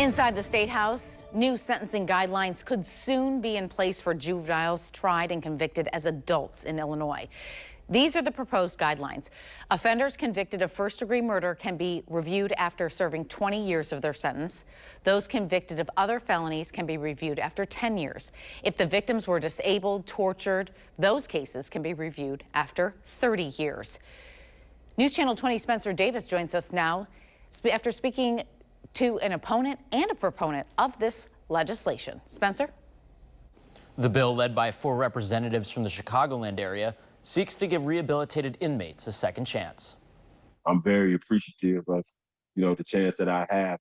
Inside the State House, new sentencing guidelines could soon be in place for juveniles tried and convicted as adults in Illinois. These are the proposed guidelines. Offenders convicted of first-degree murder can be reviewed after serving 20 years of their sentence. Those convicted of other felonies can be reviewed after 10 years. If the victims were disabled, tortured, those cases can be reviewed after 30 years. News Channel 20 Spencer Davis joins us now after speaking to an opponent and a proponent of this legislation. Spencer? The bill, led by 4 representatives from the Chicagoland area, seeks to give rehabilitated inmates a second chance. I'm very appreciative of, the chance that I have.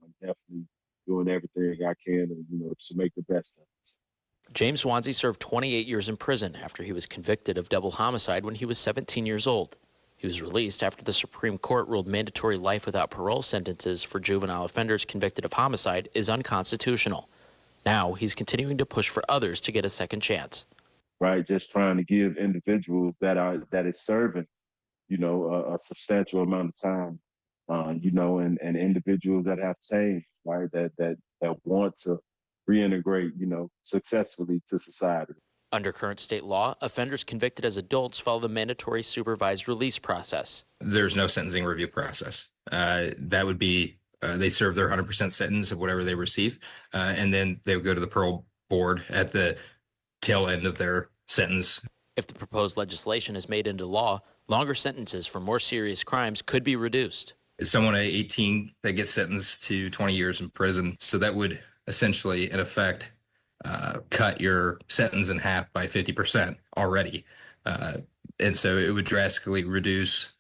I'm definitely doing everything I can, to make the best of it. James Swansea served 28 years in prison after he was convicted of double homicide when he was 17 years old. He was released after the Supreme Court ruled mandatory life without parole sentences for juvenile offenders convicted of homicide is unconstitutional. Now he's continuing to push for others to get a second chance. Right, just trying to give individuals that is serving, a substantial amount of time, and individuals that have changed, right, that want to reintegrate, successfully to society. Under current state law, offenders convicted as adults follow the mandatory supervised release process. There's no sentencing review process. That would be they serve their 100% sentence of whatever they receive, and then they would go to the parole board at the tail end of their sentence. If the proposed legislation is made into law, longer sentences for more serious crimes could be reduced. Someone at 18 that gets sentenced to 20 years in prison, so that would essentially, in effect, cut your sentence in half by 50% already. And so it would drastically reduce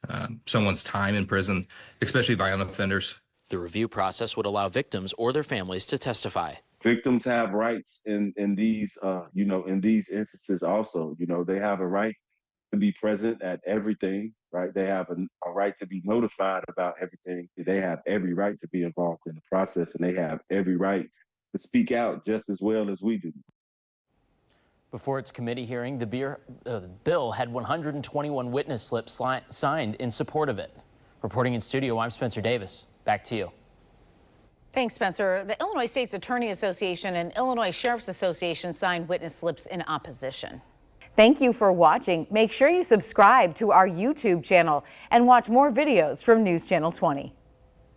someone's time in prison, especially violent offenders. The review process would allow victims or their families to testify. Victims have rights in these, in these instances also. They have a right to be present at everything, right? They have a right to be notified about everything. They have every right to be involved in the process, and they have every right to speak out just as well as we do. Before its committee hearing, the bill had 121 witness slips signed in support of it. Reporting in studio, I'm Spencer Davis. Back to you. Thanks, Spencer. The Illinois State's Attorney Association and Illinois Sheriff's Association signed witness slips in opposition. Thank you for watching. Make sure you subscribe to our YouTube channel and watch more videos from News Channel 20.